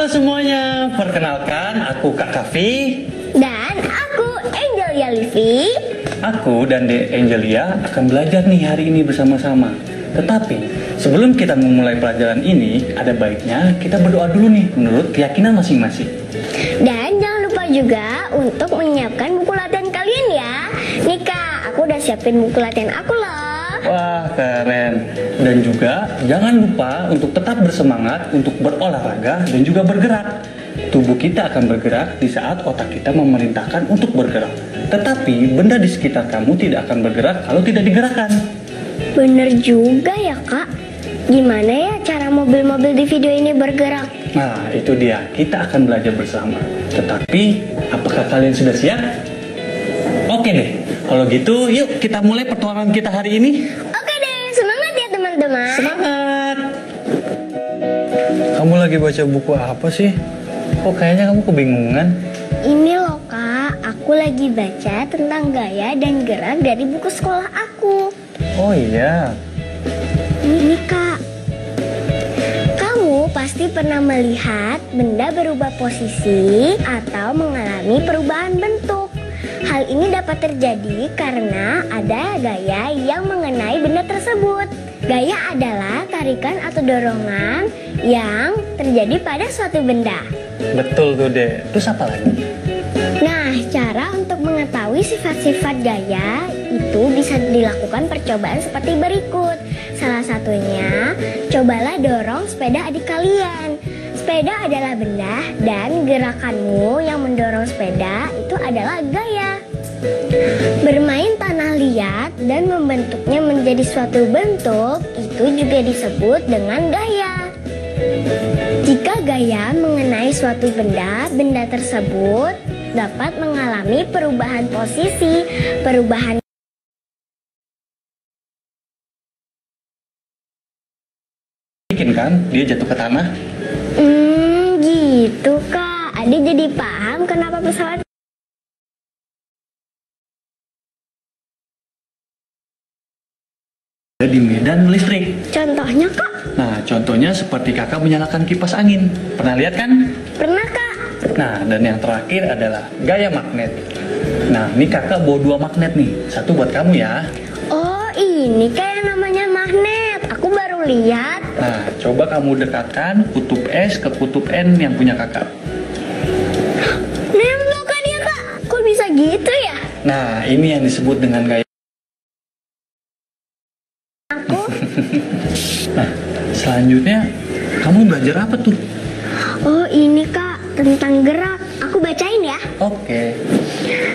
Semuanya, perkenalkan aku Kak Kavi dan aku Angelia Livi. Aku dan De Angelia akan belajar nih hari ini bersama-sama. Tetapi sebelum kita memulai pelajaran ini, ada baiknya kita berdoa dulu nih menurut keyakinan masing-masing. Dan jangan lupa juga untuk menyiapkan buku latihan kalian ya. Nih Kak, aku udah siapin buku latihan aku loh. Wah, keren. Dan juga jangan lupa untuk tetap bersemangat untuk berolahraga dan juga bergerak. Tubuh kita akan bergerak di saat otak kita memerintahkan untuk bergerak. Tetapi benda di sekitar kamu tidak akan bergerak kalau tidak digerakkan. Bener juga ya Kak. Gimana ya cara mobil-mobil di video ini bergerak? Nah, itu dia. Kita akan belajar bersama. Tetapi, apakah kalian sudah siap? Oke deh. Kalau gitu, yuk kita mulai petualangan kita hari ini. Oke deh, semangat ya teman-teman. Semangat! Kamu lagi baca buku apa sih? Kok kayaknya kamu kebingungan? Ini loh Kak, aku lagi baca tentang gaya dan gerak dari buku sekolah aku. Oh iya. Ini Kak, kamu pasti pernah melihat benda berubah posisi atau mengalami perubahan bentuk. Hal ini dapat terjadi karena ada gaya yang mengenai benda tersebut. Gaya adalah tarikan atau dorongan yang terjadi pada suatu benda. Betul tuh deh. Terus apa lagi? Nah, cara untuk mengetahui sifat-sifat gaya itu bisa dilakukan percobaan seperti berikut. Salah satunya, cobalah dorong sepeda adik kalian. Sepeda adalah benda dan gerakanmu yang mendorong sepeda itu adalah gaya. Bermain tanah liat dan membentuknya menjadi suatu bentuk itu juga disebut dengan gaya. Jika gaya mengenai suatu benda, benda tersebut dapat mengalami perubahan posisi, perubahan Bikin kan dia jatuh ke tanah? Gitu Kak. Adik jadi paham kenapa pesawat Di medan listrik. contohnya Kak? Nah, contohnya seperti kakak menyalakan kipas angin. Pernah lihat kan? Pernah Kak? Nah, dan yang terakhir adalah gaya magnet. Nah, ini kakak bawa 2 magnet nih. Satu buat kamu ya. Oh, ini kayak namanya magnet. Aku baru lihat. Nah, coba kamu dekatkan kutub S ke kutub N yang punya kakak. Nempel kan dia Kak? Kok bisa gitu ya? Nah, ini yang disebut dengan gaya. Aku Nah, selanjutnya kamu belajar apa tuh? Oh ini Kak, tentang gerak. Aku bacain ya. Oke.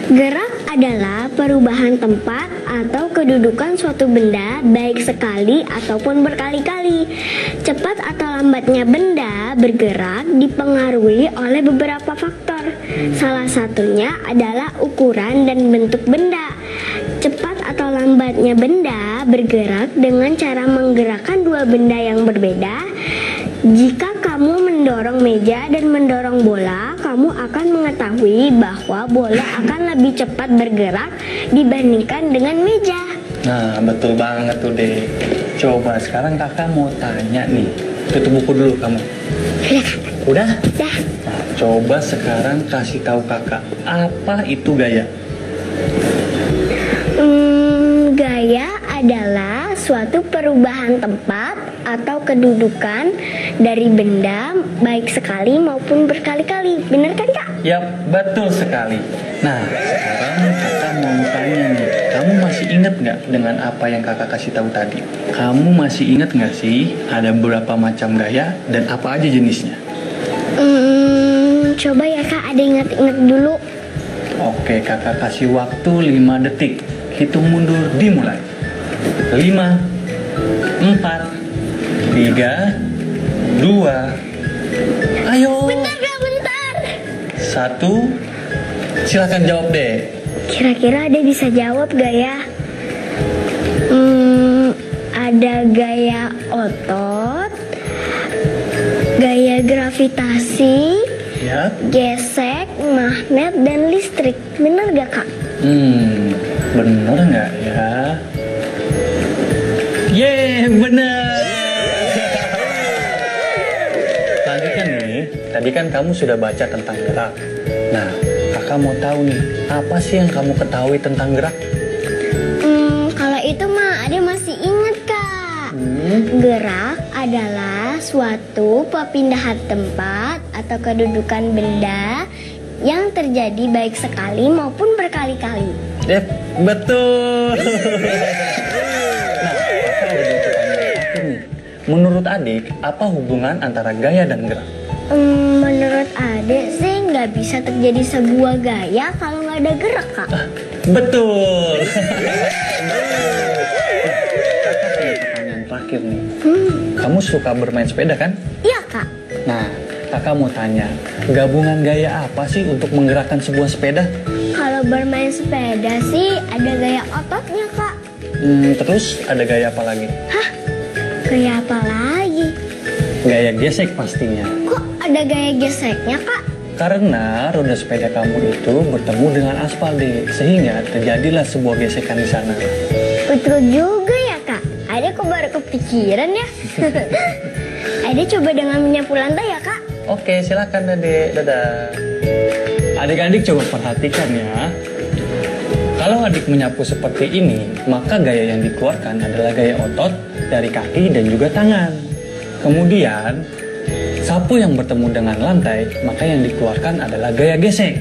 Gerak adalah perubahan tempat atau kedudukan suatu benda baik sekali ataupun berkali-kali. Cepat atau lambatnya benda bergerak dipengaruhi oleh beberapa faktor. Salah satunya adalah ukuran dan bentuk benda. Cepat atau lambatnya benda bergerak dengan cara menggerakkan 2 benda yang berbeda. Jika kamu mendorong meja dan mendorong bola, kamu akan mengetahui bahwa bola akan lebih cepat bergerak dibandingkan dengan meja. Nah, betul banget tuh deh. Coba sekarang kakak mau tanya nih. Tutup buku dulu kamu. Udah? Dah. Nah, coba sekarang kasih tahu kakak, apa itu gaya? Gaya adalah suatu perubahan tempat atau kedudukan dari benda baik sekali maupun berkali-kali. Benar kan Kak? Yap, betul sekali. Nah, sekarang kakak mau tanya nih, kamu masih ingat nggak dengan apa yang kakak kasih tahu tadi? Kamu masih ingat nggak sih ada berapa macam gaya dan apa aja jenisnya? Coba ya Kak, ada ingat-ingat dulu. Oke, kakak kasih waktu 5 detik. Hitung mundur dimulai. 5, 4, 3, 2. Ayo. Bentar Kak, bentar. 1. Silakan jawab deh. Kira-kira ada bisa jawab gak ya? Ada gaya otot, gaya gravitasi, Ya. gesek, magnet, dan listrik. Bener gak Kak? Bener nggak ya? Bener. Selanjutnya nih, tadi kan kamu sudah baca tentang gerak. Nah, kakak mau tahu nih, apa sih yang kamu ketahui tentang gerak? Kalau itu mah Ade masih ingat Kak. Gerak adalah suatu perpindahan tempat atau kedudukan benda yang terjadi baik sekali maupun berkali-kali. Betul. Nah, kakak ada dua pertanyaan terakhir nih. Menurut adik, apa hubungan antara gaya dan gerak? Menurut Ade sih nggak bisa terjadi sebuah gaya kalau nggak ada gerak Kak. Betul. Kakak punya pertanyaan terakhir nih. Kamu suka bermain sepeda kan? Iya Kak. Nah, kakak mau tanya, gabungan gaya apa sih untuk menggerakkan sebuah sepeda? Kalau bermain sepeda sih ada gaya ototnya Kak. Terus ada gaya apa lagi? Hah? Gaya apa lagi? Gaya gesek pastinya. Kok ada gaya geseknya Kak? Karena roda sepeda kamu itu bertemu dengan aspal deh, sehingga terjadilah sebuah gesekan di sana. Betul juga ya Kak. Ade kok baru kepikiran ya? Ade coba dengan menyapu lantai ya Kak. Oke, silakan Dede. Dadah. Adik-adik coba perhatikan ya. Kalau adik menyapu seperti ini, maka gaya yang dikeluarkan adalah gaya otot dari kaki dan juga tangan. Kemudian, sapu yang bertemu dengan lantai, maka yang dikeluarkan adalah gaya gesek.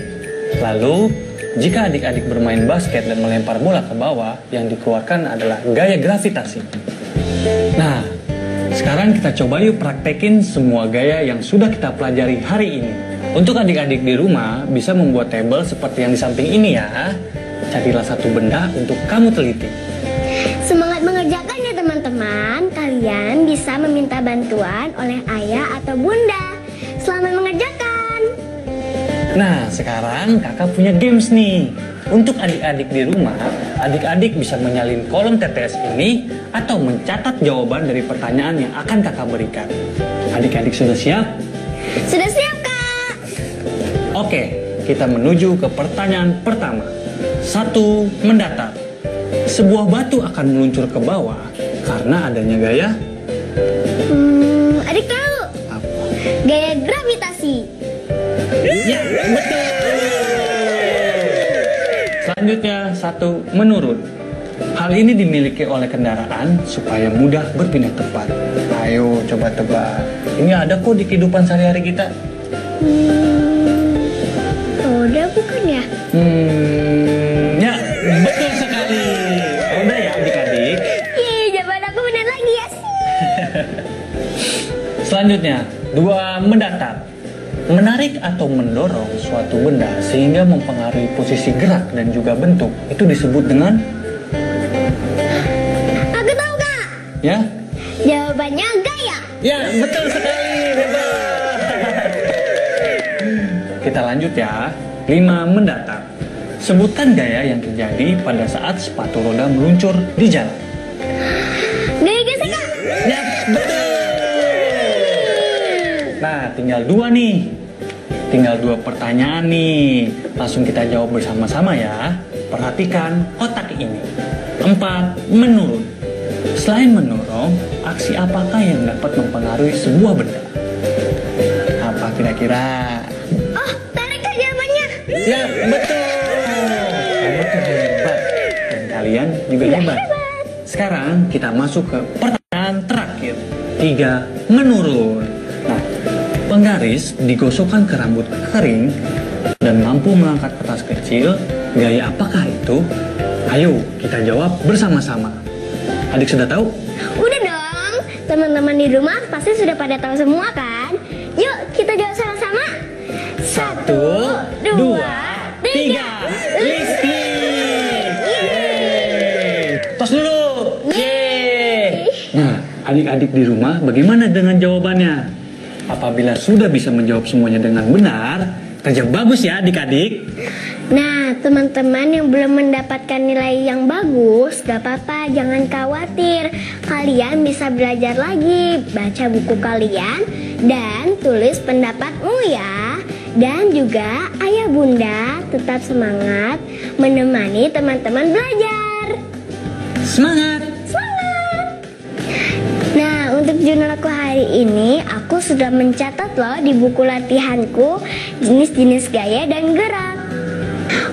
Lalu, jika adik-adik bermain basket dan melempar bola ke bawah, yang dikeluarkan adalah gaya gravitasi. Nah, sekarang kita coba yuk praktekin semua gaya yang sudah kita pelajari hari ini. Untuk adik-adik di rumah, bisa membuat tabel seperti yang di samping ini ya. Carilah satu benda untuk kamu teliti. Semangat mengerjakan ya teman-teman. Kalian bisa meminta bantuan oleh ayah atau bunda. Selamat mengerjakan. Nah, sekarang kakak punya games nih. Untuk adik-adik di rumah, adik-adik bisa menyalin kolom TTS ini atau mencatat jawaban dari pertanyaan yang akan kakak berikan. Adik-adik sudah siap? Sudah siap Kak? Oke, kita menuju ke pertanyaan pertama. 1. Mendatar. Sebuah batu akan meluncur ke bawah karena adanya gaya Adik tahu. apa? Gaya gravitasi. Ya, betul. Selanjutnya 1. Menurun. Hal ini dimiliki oleh kendaraan supaya mudah berpindah tempat. Ayo coba tebak. Ini ada kok di kehidupan sehari-hari kita. Roda bukan ya? Ya, betul sekali. Udah ya adik-adik. Ih, jawaban aku benar lagi ya sih. Selanjutnya, 2. Mendatar. Menarik atau mendorong suatu benda sehingga mempengaruhi posisi gerak dan juga bentuk. Itu disebut dengan? Aku tahu Kak. Ya? Jawabannya gaya. Ya, betul sekali. Hebat. Kita lanjut ya. 5. Mendatar. Sebutkan gaya yang terjadi pada saat sepatu roda meluncur di jalan. Gaya gesek Kak. Ya, betul. Nah, tinggal 2 nih. Tinggal 2 pertanyaan nih. Langsung kita jawab bersama-sama ya. Perhatikan otak ini. 4. Menurun. Selain mendorong, aksi apakah yang dapat mempengaruhi sebuah benda? Apa kira-kira? Oh, tarik Kak jawabannya. Ya, betul. Kamu tuh hebat. Dan kalian juga hebat. Sekarang kita masuk ke pertanyaan terakhir. 3. Menurun. Nah, penggaris digosokkan ke rambut kering dan mampu mengangkat kertas kecil. Gaya apakah itu? Ayo kita jawab bersama-sama. Adik sudah tahu? Udah dong. Teman-teman di rumah pasti sudah pada tahu semua kan? Yuk kita jawab sama-sama. 1, 2, 3. adik-adik di rumah bagaimana dengan jawabannya? Apabila sudah bisa menjawab semuanya dengan benar, kerja bagus ya adik-adik. Nah, teman-teman yang belum mendapatkan nilai yang bagus, gak apa-apa, jangan khawatir. Kalian bisa belajar lagi, baca buku kalian, dan tulis pendapatmu ya. Dan juga ayah bunda tetap semangat menemani teman-teman belajar. Semangat! Semangat! Nah, untuk jurnal aku hari ini, aku sudah mencatat loh di buku latihanku jenis-jenis gaya dan gerak.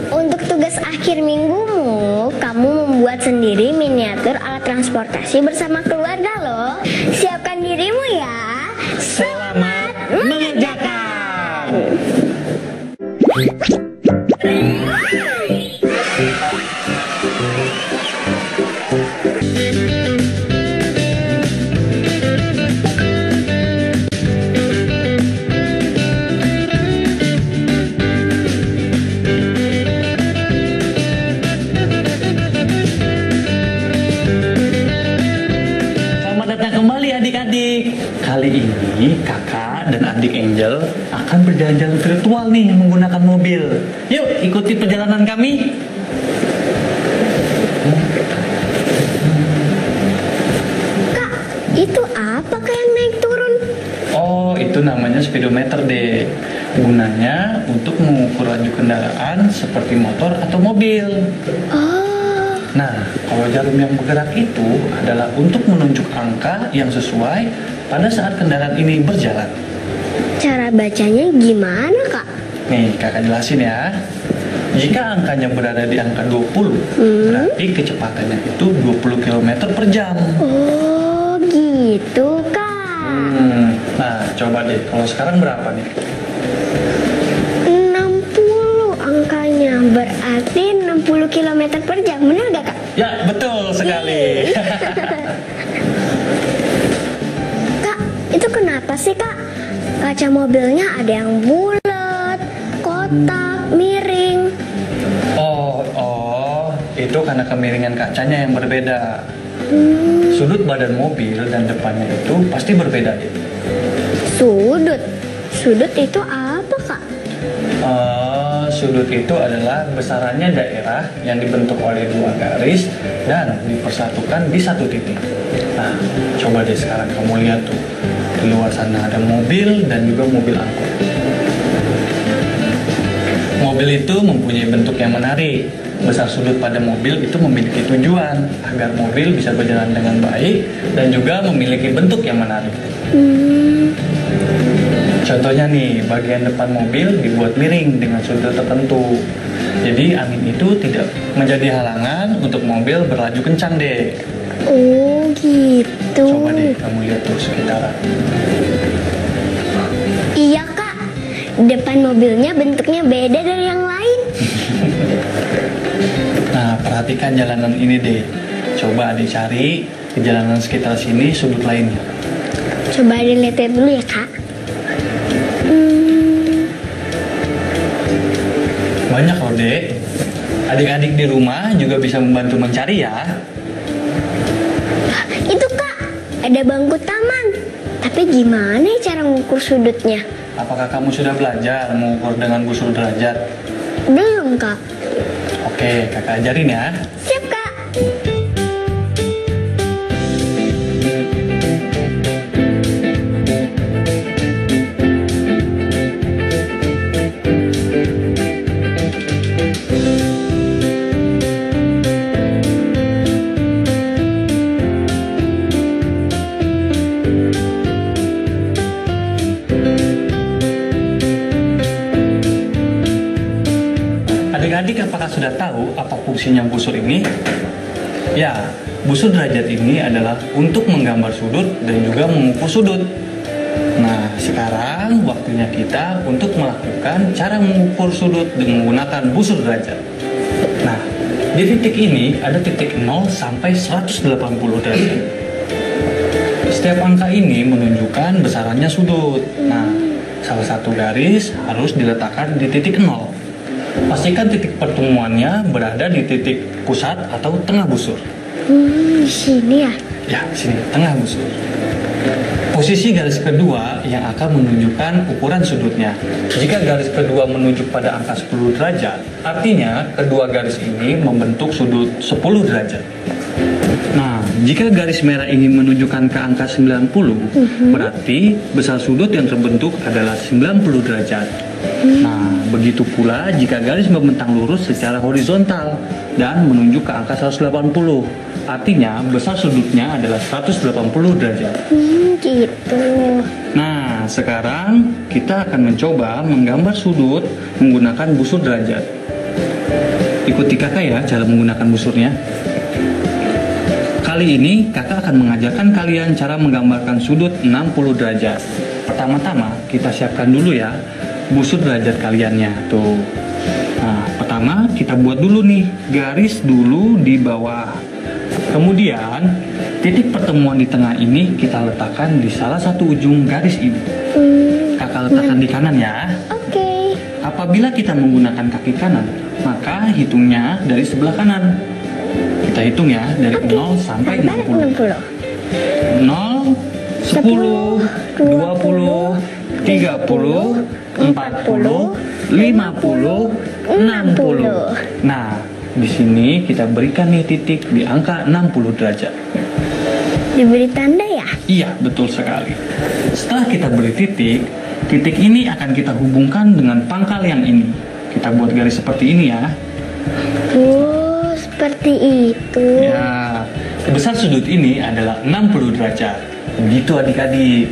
Untuk tugas akhir minggumu, kamu membuat sendiri miniatur alat transportasi bersama keluarga loh. Siapkan dirimu ya. Selamat mengerjakan! Kembali adik-adik. Kali ini kakak dan adik Angel akan berjalan-jalan virtual nih menggunakan mobil. Yuk ikuti perjalanan kami. Kak, itu apa yang naik turun? Oh, itu namanya speedometer deh. Gunanya untuk mengukur laju kendaraan seperti motor atau mobil. Oh. Nah, kalau jarum yang bergerak itu adalah untuk menunjuk angka yang sesuai pada saat kendaraan ini berjalan. Cara bacanya gimana, Kak? Nih, kakak jelasin ya. Jika angkanya berada di angka 20, berarti kecepatannya itu 20 km per jam. Oh, gitu, Kak. Nah, coba deh, kalau sekarang berapa nih? 60 angkanya, berarti 60 km per jam, benar gak, Kak? Ya, betul sekali. Kak, itu kenapa sih, Kak? Kaca mobilnya ada yang bulat, kotak, miring. Oh, itu karena kemiringan kacanya yang berbeda. Sudut badan mobil dan depannya itu pasti berbeda deh. Sudut? Sudut itu apa, Kak? Sudut itu adalah besarannya daerah yang dibentuk oleh dua garis dan dipersatukan di satu titik. Nah, coba deh sekarang kamu lihat tuh. Di luar sana ada mobil dan juga mobil angkot. Mobil itu mempunyai bentuk yang menarik. Besar sudut pada mobil itu memiliki tujuan agar mobil bisa berjalan dengan baik dan juga memiliki bentuk yang menarik. Contohnya nih, bagian depan mobil dibuat miring dengan sudut tertentu. Jadi angin itu tidak menjadi halangan untuk mobil berlaju kencang deh. Oh, gitu. Coba deh kamu lihat tuh sekitaran. Iya, Kak. Depan mobilnya bentuknya beda dari yang lain. Nah, perhatikan jalanan ini deh. Coba adik cari di jalanan sekitar sini sudut lainnya. Coba dilihat dulu ya, Kak. Banyak loh, Dek. Adik-adik di rumah juga bisa membantu mencari ya. Itu, Kak, ada bangku taman. Tapi gimana ya cara mengukur sudutnya? Apakah kamu sudah belajar mengukur dengan busur derajat? Belum, Kak. Oke, kakak ajarin ya. Siap, Kak. Adik-adik apakah sudah tahu apa fungsinya busur ini? Ya, busur derajat ini adalah untuk menggambar sudut dan juga mengukur sudut. Nah, sekarang waktunya kita untuk melakukan cara mengukur sudut dengan menggunakan busur derajat. Nah, di titik ini ada titik 0 sampai 180 derajat. Setiap angka ini menunjukkan besarannya sudut. Nah, salah satu garis harus diletakkan di titik 0. Pastikan titik pertemuannya berada di titik pusat atau tengah busur. Di sini ya? Ya, sini, tengah busur. Posisi garis kedua yang akan menunjukkan ukuran sudutnya. Jika garis kedua menunjuk pada angka 10 derajat, artinya kedua garis ini membentuk sudut 10 derajat. Nah, jika garis merah ini menunjukkan ke angka 90, berarti besar sudut yang terbentuk adalah 90 derajat. Nah, begitu pula jika garis membentang lurus secara horizontal dan menunjuk ke angka 180. Artinya besar sudutnya adalah 180 derajat. Gitu. Nah, sekarang kita akan mencoba menggambar sudut menggunakan busur derajat. Ikuti kakak ya cara menggunakan busurnya. Kali ini kakak akan mengajarkan kalian cara menggambarkan sudut 60 derajat. Pertama-tama kita siapkan dulu ya busur derajat kaliannya tuh. Nah, pertama kita buat dulu nih garis dulu di bawah. Kemudian titik pertemuan di tengah ini kita letakkan di salah satu ujung garis ini. Kakak letakkan di kanan ya. Oke. Apabila kita menggunakan kaki kanan, maka hitungnya dari sebelah kanan. Kita hitung ya dari 0 sampai 60. 0, 10, 20, 30, 40, 50, 60. Nah, di sini kita berikan nih titik di angka 60 derajat. Diberi tanda ya? Iya, betul sekali. Setelah kita beri titik, titik ini akan kita hubungkan dengan pangkal yang ini. Kita buat garis seperti ini ya. Oh, seperti itu. Ya, besar sudut ini adalah 60 derajat. Begitu adik-adik.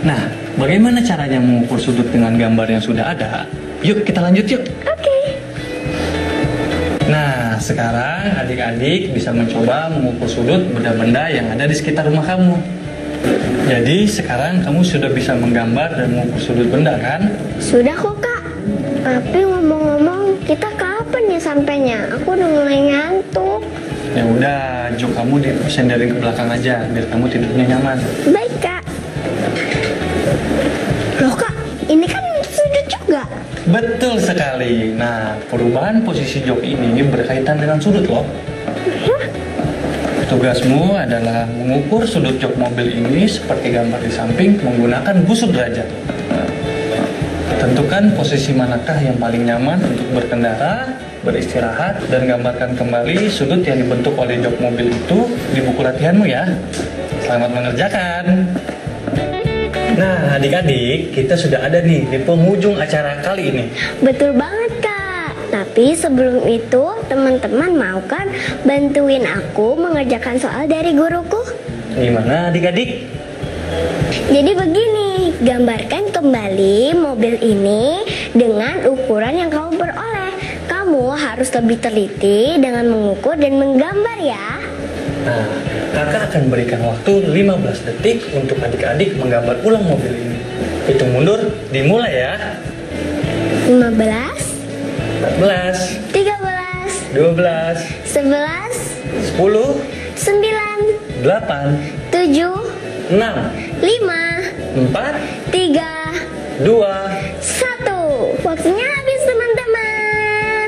Nah, bagaimana caranya mengukur sudut dengan gambar yang sudah ada? Yuk, kita lanjut yuk. Oke. Nah, sekarang adik-adik bisa mencoba mengukur sudut benda-benda yang ada di sekitar rumah kamu. Jadi, sekarang kamu sudah bisa menggambar dan mengukur sudut benda kan? Sudah kok, Kak. Tapi ngomong-ngomong, kita kapan ya sampainya? Aku udah mulai ngantuk. Ya udah, jok kamu disenderin ke belakang aja biar kamu tidurnya nyaman. Baik, Kak. Loh, Kak, ini kan sudut juga. Betul sekali. Nah, perubahan posisi jok ini berkaitan dengan sudut loh. Tugasmu adalah mengukur sudut jok mobil ini seperti gambar di samping menggunakan busur derajat. Tentukan posisi manakah yang paling nyaman untuk berkendara, beristirahat, dan gambarkan kembali sudut yang dibentuk oleh jok mobil itu di buku latihanmu ya. Selamat mengerjakan. Nah, adik-adik, kita sudah ada nih di penghujung acara kali ini. Betul banget, Kak. Tapi sebelum itu, teman-teman mau kan bantuin aku mengerjakan soal dari guruku? Gimana adik-adik? Jadi begini, gambarkan kembali mobil ini dengan ukuran yang kamu peroleh. Kamu harus lebih teliti dengan mengukur dan menggambar ya. Nah, kakak akan berikan waktu 15 detik untuk adik-adik menggambar ulang mobil ini. Hitung mundur, dimulai ya. 15, 14, 13, 12, 11, 10, 9, 8, 7, 6, 5, 4, 3, 2, 1. Waktunya habis, teman-teman.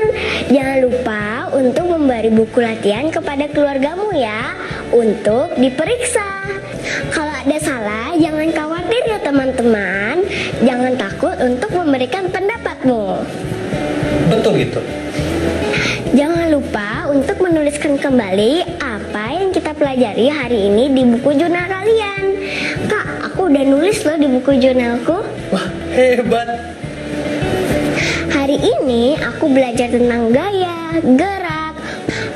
Jangan lupa untuk memberi buku latihan kepada keluargamu ya, untuk diperiksa. Kalau ada salah, jangan khawatir ya teman-teman. Jangan takut untuk memberikan pendapatmu. betul gitu. Jangan lupa untuk menuliskan kembali apa yang kita pelajari hari ini di buku jurnal kalian. Kak, aku udah nulis loh di buku jurnalku. Wah, hebat. Hari ini aku belajar tentang gaya, gerak,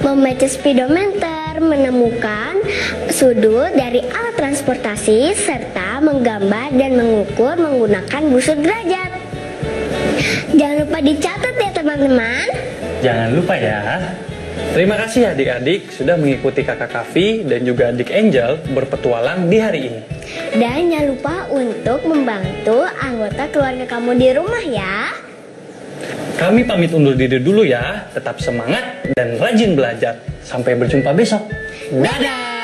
membaca speedometer, menemukan sudut dari alat transportasi, serta menggambar dan mengukur menggunakan busur derajat. Jangan lupa dicatat ya teman-teman. Jangan lupa ya. Terima kasih adik-adik sudah mengikuti kakak Kavi dan juga adik Angel berpetualang di hari ini. Dan jangan lupa untuk membantu anggota keluarga kamu di rumah ya. Kami pamit undur diri dulu ya. Tetap semangat dan rajin belajar. Sampai berjumpa besok. Dadah!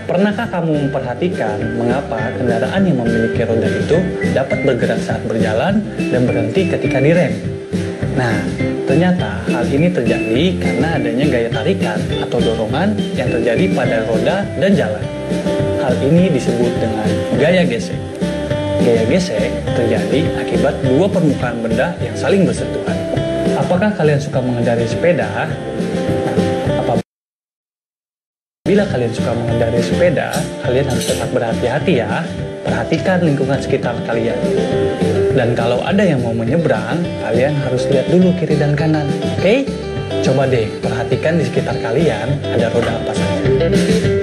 Pernahkah kamu memperhatikan mengapa kendaraan yang memiliki roda itu dapat bergerak saat berjalan dan berhenti ketika direm? Nah, ternyata hal ini terjadi karena adanya gaya tarikan atau dorongan yang terjadi pada roda dan jalan. Hal ini disebut dengan gaya gesek. Gaya gesek terjadi akibat dua permukaan benda yang saling bersentuhan. Apakah kalian suka mengendarai sepeda? Nah, apabila kalian suka mengendarai sepeda, kalian harus tetap berhati-hati ya. Perhatikan lingkungan sekitar kalian. Dan kalau ada yang mau menyeberang, kalian harus lihat dulu kiri dan kanan. Oke? Coba deh perhatikan di sekitar kalian ada roda apa saja.